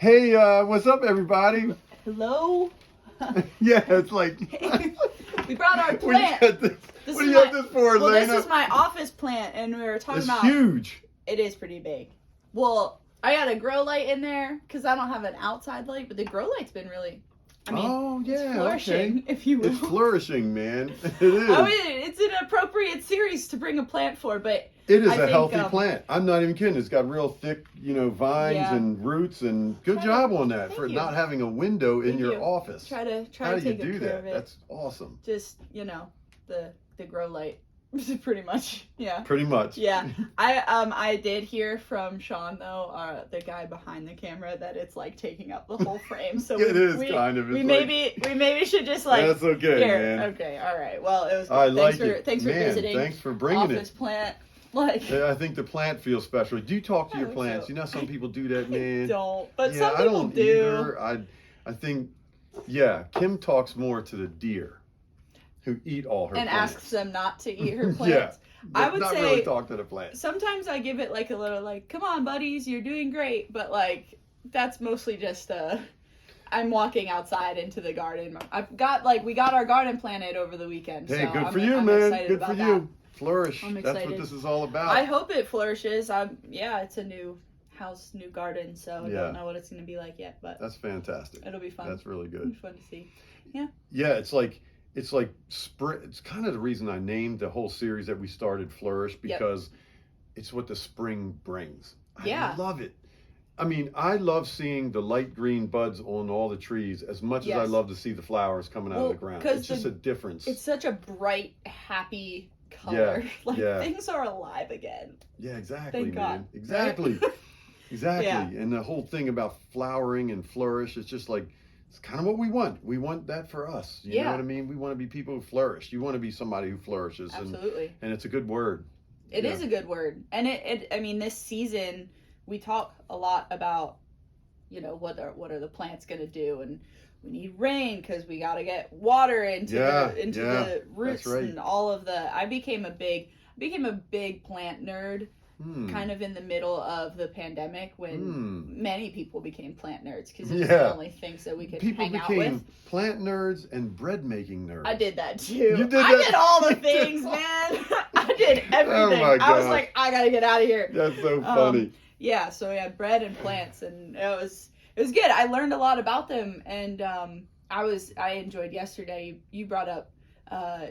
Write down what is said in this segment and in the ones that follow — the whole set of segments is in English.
Hey, what's up, everybody? Hello? Yeah, it's like... We brought our plant. What do you have this for, Well, Layna? this is my office plant, and we were talking about... It's huge. It is pretty big. Well, I got a grow light in there, because I don't have an outside light, but the grow light's been really... it's flourishing, okay. if you will. It's flourishing, man. It is. I mean, it's an appropriate series to bring a plant for, but... It is a healthy plant. I'm not even kidding. It's got real thick, vines and roots, and good job on that for not having a window in your office. Try to How do you take do care that? of it. That's awesome. Just, the grow light. Pretty much, yeah. Pretty much. Yeah. I did hear from Sean, though, the guy behind the camera, that it's like taking up the whole frame. So we maybe should just like... That's okay, man. Okay, all right. Well, it was good. Thanks for visiting. Thanks for bringing office plant. I think the plant feels special. Do you talk to your plants? So. You know, some people do that, man. I don't, but yeah, some people I don't do. Either. I think, Kim talks more to the deer who eat all her plants. And asks them not to eat her plants. I would say, really talk to the plants. Sometimes I give it like a little like, come on, buddies, you're doing great. But like, that's mostly just I'm walking outside into the garden. We got our garden planted over the weekend. Hey, so good for you, man. Good for you. That. Flourish. I'm excited. That's what this is all about. I hope it flourishes. It's a new house, new garden, so I don't know what it's going to be like yet, but that's fantastic. It'll be fun. That's really good. It'll be fun to see. Yeah. Yeah, it's like spring. It's kind of the reason I named the whole series that we started Flourish, because it's what the spring brings. I love it. I mean, I love seeing the light green buds on all the trees as much as I love to see the flowers coming out of the ground. It's just a difference. It's such a bright, happy color. Things are alive again. Yeah, exactly, Thank man. God. Exactly. Right? Exactly. Yeah. And the whole thing about flowering and flourish, it's just like, it's kind of what we want. We want that for us. You know what I mean? We want to be people who flourish. You want to be somebody who flourishes. Absolutely. And it's a good word. It is a good word. And this season, we talk a lot about, what are the plants going to do? And we need rain because we got to get water into the roots and all of the... I became a big plant nerd kind of in the middle of the pandemic when many people became plant nerds because it was the only things that we could hang out with. People became plant nerds and bread making nerds. I did that too. You did that? I did all the things, man. I did everything. Oh my I was like, I got to get out of here. That's so funny. So we had bread and plants, and it was good. I learned a lot about them, and I enjoyed yesterday. You brought up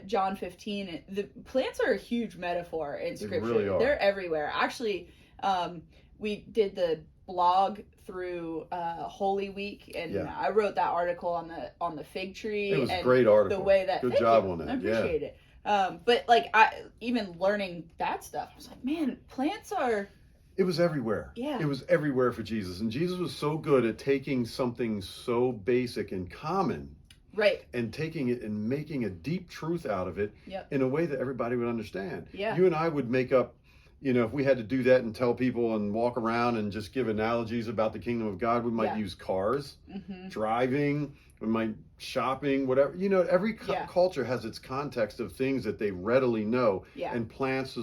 John 15. The plants are a huge metaphor in Scripture. They really are. They're everywhere. Actually, we did the blog through Holy Week, and I wrote that article on the fig tree. It was a great article. The way that good job on that. I appreciate it. But I even learning that stuff, I was like, man, plants are. It was everywhere. Yeah. It was everywhere for Jesus. And Jesus was so good at taking something so basic and common. Right. And taking it and making a deep truth out of it in a way that everybody would understand. Yeah. You and I would make up, if we had to do that and tell people and walk around and just give analogies about the kingdom of God, we might use cars, driving, we might shopping, whatever. Every culture has its context of things that they readily know. Yeah. And plants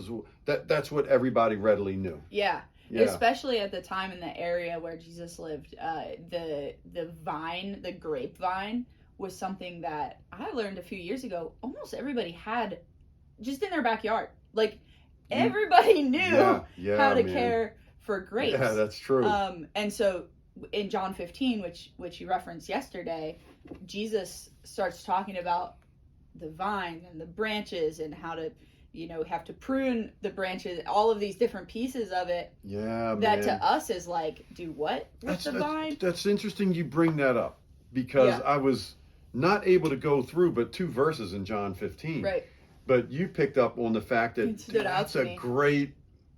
that's what everybody readily knew. Yeah. Especially at the time in the area where Jesus lived, the vine, the grapevine, was something that I learned a few years ago. Almost everybody had just in their backyard. Like everybody knew how to care for grapes. Yeah, that's true. And so in John 15, which you referenced yesterday, Jesus starts talking about the vine and the branches and how to have to prune the branches, all of these different pieces of it. Yeah, that to us is like, do what with the vine? That's interesting you bring that up, because I was not able to go through but 2 verses in John 15. Right. But you picked up on the fact that that's a great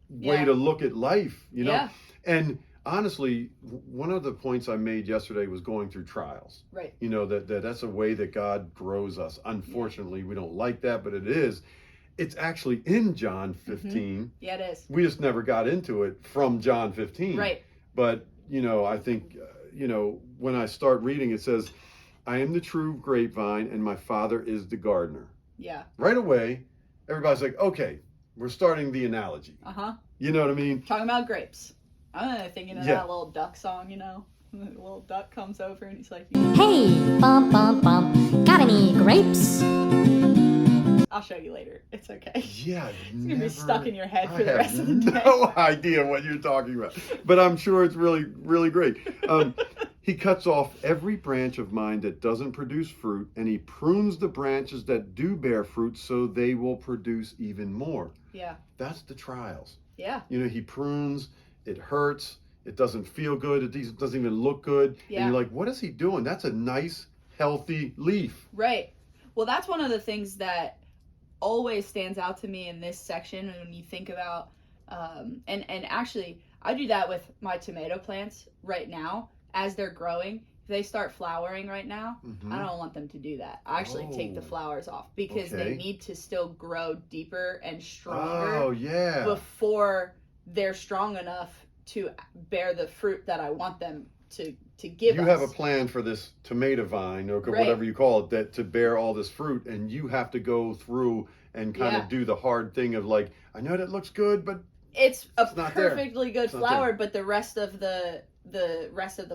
way to look at life, Yeah. And honestly, one of the points I made yesterday was going through trials. Right. That's a way that God grows us. Unfortunately, we don't like that, but it is. It's actually in John 15. Yeah, it is. We just never got into it from John 15. Right. But, I think, when I start reading, it says, I am the true grapevine and my Father is the gardener. Yeah. Right away, everybody's like, okay, we're starting the analogy. Uh-huh. You know what I mean? Talking about grapes. I'm thinking of that little duck song, And the little duck comes over and he's like, Hey, bump, bump, bump. Got any grapes? I'll show you later. It's okay. Yeah, It's going to be stuck in your head for the rest of the day. No idea what you're talking about, but I'm sure it's really, really great. He cuts off every branch of mine that doesn't produce fruit, and he prunes the branches that do bear fruit so they will produce even more. Yeah. That's the trials. Yeah. You know, he prunes, it hurts, it doesn't feel good, it doesn't even look good. Yeah. And you're like, what is he doing? That's a nice, healthy leaf. Right. Well, that's one of the things that always stands out to me in this section when you think about, and actually, I do that with my tomato plants right now. As they're growing, if they start flowering right now, I don't want them to do that. I actually take the flowers off because they need to still grow deeper and stronger before they're strong enough to bear the fruit that I want them to give us. You have a plan for this tomato vine or whatever you call it, that to bear all this fruit, and you have to go through and kind of do the hard thing of like, I know that looks good, but it's a not perfectly good flower, but the rest of the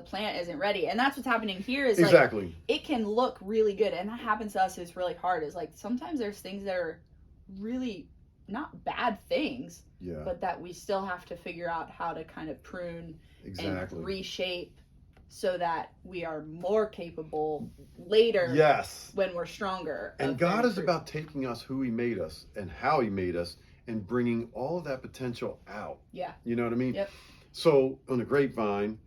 plant isn't ready. And that's what's happening here is like, it can look really good, and that happens to us. It's really hard. Is like sometimes there's things that are really not bad things, but that we still have to figure out how to kind of prune and reshape so that we are more capable later when we're stronger. And God is about taking us who he made us and how he made us and bringing all of that potential out. Yeah. You know what I mean? Yep. So on a grapevine,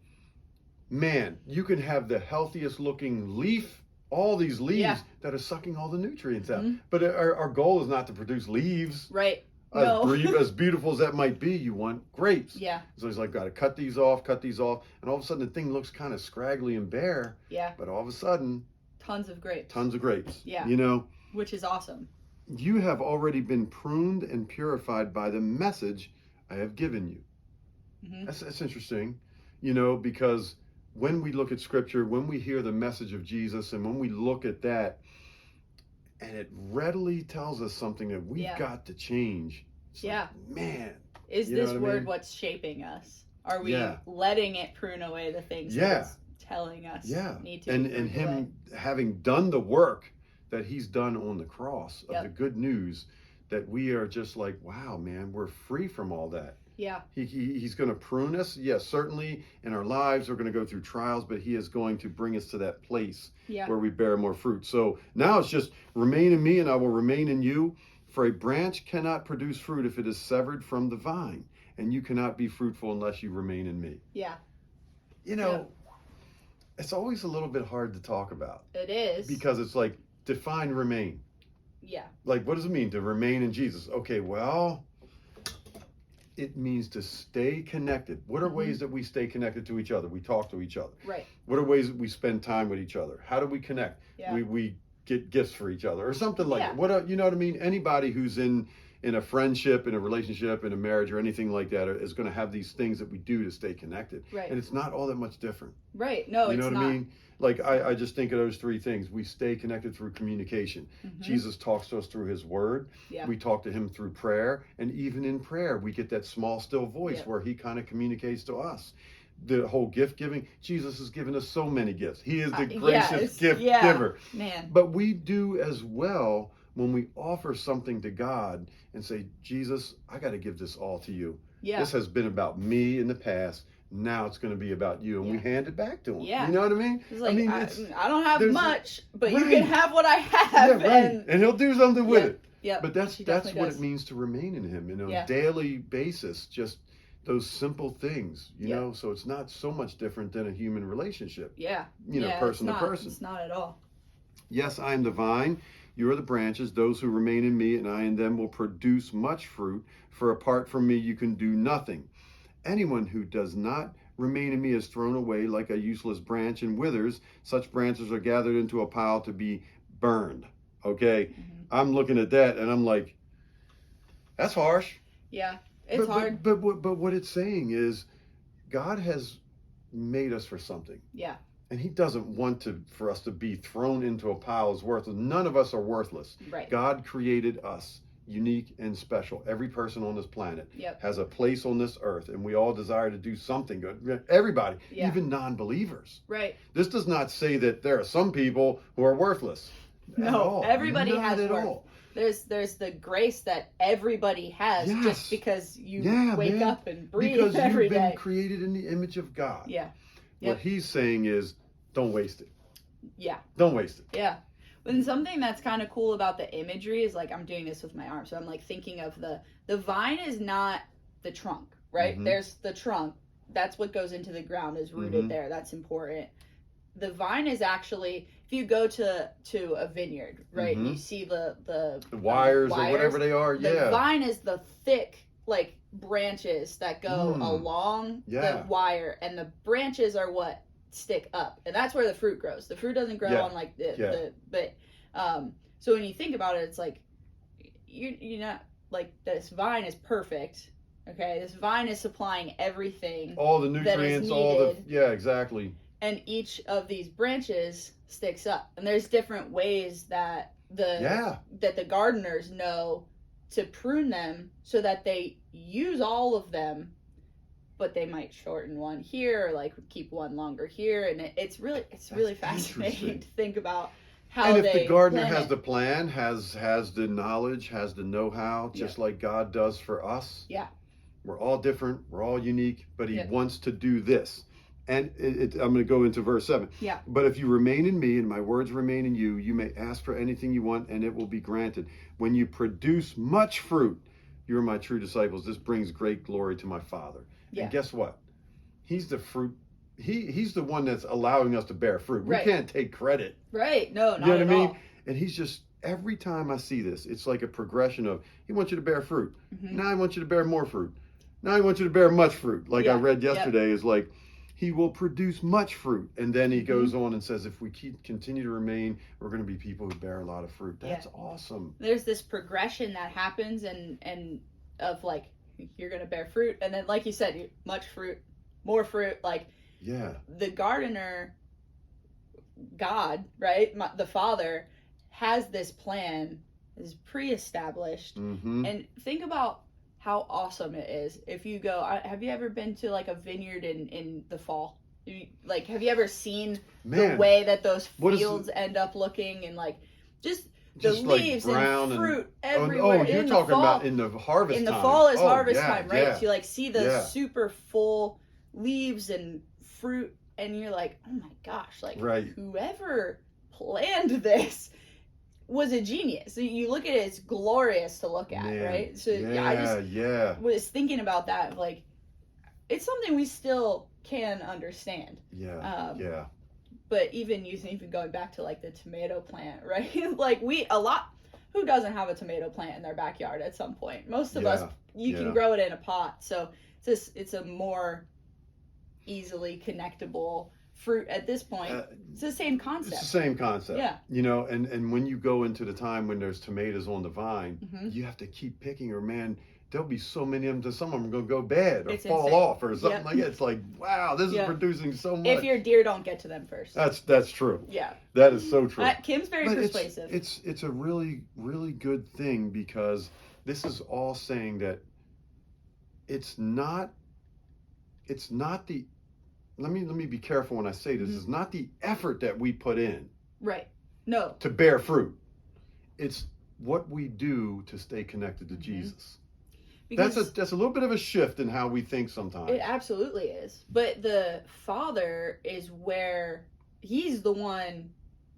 man, you can have the healthiest looking leaf, all these leaves that are sucking all the nutrients out. But our goal is not to produce leaves. Right. As beautiful as that might be, you want grapes. Yeah. So he's like, got to cut these off. And all of a sudden the thing looks kind of scraggly and bare. Yeah. But all of a sudden, tons of grapes. Yeah. You know? Which is awesome. You have already been pruned and purified by the message I have given you. That's interesting, you know, because when we look at scripture, when we hear the message of Jesus, and when we look at that, and it readily tells us something that we've got to change. It's like, man. Is this word what's shaping us? Are we letting it prune away the things that it's telling us need to be and him having done the work that he's done on the cross of the good news, that we are just like, wow, man, we're free from all that. Yeah. He's going to prune us. Yes, certainly in our lives, we're going to go through trials, but he is going to bring us to that place where we bear more fruit. So now it's just remain in me and I will remain in you. For a branch cannot produce fruit if it is severed from the vine, and you cannot be fruitful unless you remain in me. Yeah. You know, it's always a little bit hard to talk about. It is. Because it's like, define remain. Yeah. Like, what does it mean to remain in Jesus? Okay, well, it means to stay connected. What are ways that we stay connected to each other? We talk to each other. Right. What are ways that we spend time with each other? How do we connect? Yeah. We get gifts for each other or something like that. You know what I mean? Anybody who's in a friendship, in a relationship, in a marriage or anything like that is going to have these things that we do to stay connected. Right. And it's not all that much different. Right. No, you know it's what not. I mean? Like, I just think of those three things. We stay connected through communication. Jesus talks to us through his word. Yeah. We talk to him through prayer. And even in prayer, we get that small, still voice where he kind of communicates to us. The whole gift giving, Jesus has given us so many gifts. He is the gracious gift giver. Man. But we do as well when we offer something to God and say, Jesus, I got to give this all to you. Yeah. This has been about me in the past. Now it's going to be about you, and we hand it back to him. Yeah. You know what I mean? It's like, I mean, I don't have much, but you can have what I have. Yeah, right. And he'll do something with it. Yeah. But that's what it means to remain in him, you know, daily basis, just those simple things, you know, so it's not so much different than a human relationship. Yeah. You know, person to person. It's not at all. Yes, I am the vine. You are the branches. Those who remain in me and I in them will produce much fruit. For apart from me, you can do nothing. Anyone who does not remain in me is thrown away like a useless branch and withers. Such branches are gathered into a pile to be burned. Okay? I'm looking at that and I'm like, that's harsh. Yeah, it's hard. But what it's saying is God has made us for something. Yeah. And he doesn't want for us to be thrown into a pile as worthless. None of us are worthless. Right. God created us unique and special. Every person on this planet Yep. has a place on this earth, and we all desire to do something good. Everybody, Yeah. even non-believers. Right. This does not say that there are some people who are worthless. At No, all. everybody Not has at worth. all. There's the grace that everybody has Yes. just because you wake man. up and breathe Because every you've been day. created in the image of God. Yeah. What Yep. he's saying is, don't waste it. Yeah. Don't waste it. Yeah. And something that's kind of cool about the imagery is like I'm doing this with my arm. So I'm like thinking of the vine is not the trunk, right? Mhm. There's the trunk. That's what goes into the ground is rooted Mhm. there. That's important. The vine is actually, if you go to a vineyard, right? Mhm. You see the Wires or whatever they are. The Yeah. vine is the thick like branches that go along Yeah. the wire, and the branches are what stick up, and that's where the fruit grows. The fruit doesn't grow Yeah. on like so when you think about it, it's like you're not like this vine is perfect. Okay, this vine is supplying everything, All the that is nutrients, all the needed. yeah, exactly. and each of these branches sticks up, and there's different ways that the gardeners know to prune them so that they use all of them, but they might shorten one here or like keep one longer here, and it's really fascinating interesting. to think about how And if they the gardener plan has it. the plan, has the knowledge, has the know-how, just like God does for us. Yeah. We're all different. We're all unique, but he Yeah. wants to do this. And I'm going to go into verse 7. Yeah. But if you remain in me and my words remain in you, you may ask for anything you want and it will be granted. When you produce much fruit, you are my true disciples. This brings great glory to my Father. Yeah. And guess what? He's the fruit. He's the one that's allowing us to bear fruit. Right. We can't take credit. Right. No, not You know what at I mean? all. And he's just, every time I see this, it's like a progression of, he wants you to bear fruit. Mhm. Now I want you to bear more fruit. Now I want you to bear much fruit. Like I Yeah. read Yep. yesterday, is like, he will produce much fruit. And then he Mhm. goes on and says, if we continue to remain, we're going to be people who bear a lot of fruit. That's awesome. There's this progression that happens and of like you're gonna bear fruit, and then like you said, much fruit, more fruit. Like Yeah. the gardener, God, right, the Father, has this plan, is pre-established, Mm-hmm. and think about how awesome it is if you go. Have you ever been to like a vineyard in the fall? Have you ever seen the way that those fields end up looking, and like just the leaves like brown and fruit everywhere? Oh, you're in talking the fall, about in the harvest in the time. fall is Oh, harvest yeah, time, right? yeah. So you like see the Yeah. super full leaves and fruit, and you're like, oh my gosh, like Right. whoever planned this was a genius. So you look at it, it's glorious to look at, Man. right? So Yeah, I just yeah. was thinking about that, like it's something we still can understand. Yeah. Yeah. But even going back to like the tomato plant, right? Like who doesn't have a tomato plant in their backyard at some point? Most of us, you can grow it in a pot. So it's a more easily connectable fruit at this point. It's the same concept. It's the same concept. Yeah. You know, and when you go into the time when there's tomatoes on the vine, Mhm. you have to keep picking, or man, there'll be so many of them that some of them are going to go bad or It's fall insane. off or something Yep. like that. It's like, wow, this is producing so much. If your deer don't get to them first. That's true. Yeah. That is so true. Kim's very But persuasive. It's a really, really good thing, because this is all saying that it's not the, let me be careful when I say this. Mhm. It's not the effort that we put in Right. No. to bear fruit. It's what we do to stay connected to Mhm. Jesus. Because That's a little bit of a shift in how we think sometimes. it absolutely is. But the Father is where he's the one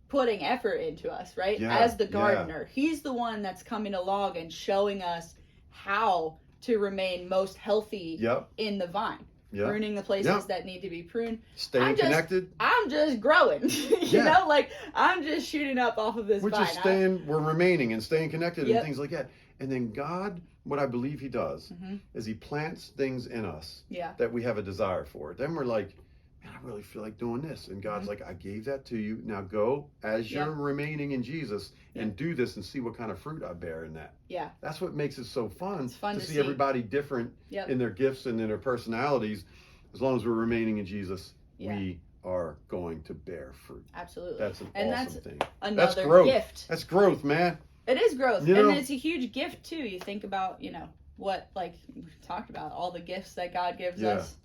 putting effort into us, right? Yeah, As the yeah. gardener. He's the one that's coming along and showing us how to remain most healthy Yep. in the vine. Yep. Pruning the places Yep. that need to be pruned. Staying connected. I'm just growing. you Yeah. know, like I'm just shooting up off of this We're vine. just we're remaining and staying connected Yep. and things like that. And then God, what I believe he does Mhm. is he plants things in us Yeah. that we have a desire for. Then we're like, man, I really feel like doing this. And God's Mhm. like, I gave that to you. Now go as Yeah. you're remaining in Jesus and Yeah. do this and see what kind of fruit I bear in that. Yeah. That's what makes it so fun, It's fun to see see. everybody different Yep. in their gifts and in their personalities. As long as we're remaining in Jesus, Yeah. we are going to bear fruit. Absolutely. That's an And awesome that's thing. another growth. gift. That's growth, man. It is growth. You know? And it's a huge gift, too. You think about, what, like we talked about, all the gifts that God gives us.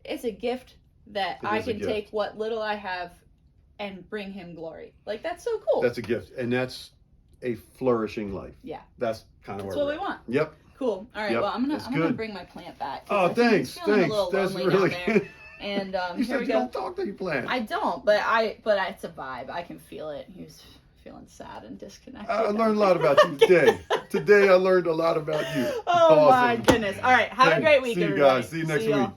It's a gift that I can take what little I have and bring him glory. Like, that's so cool. That's a gift. And that's a flourishing life. Yeah. That's kind of what we want. Yep. Cool. All right. Yep. Well, I'm gonna bring my plant back. Oh, thanks. A little That's lonely really down there. And you here said we you go. don't talk to your plant. I don't, but it's a vibe. I can feel it. He was feeling sad and disconnected. I learned a lot about you today. Today I learned a lot about you. Oh Awesome. my goodness. All right. Have a great week, See you everybody. guys. See you next week. y'all.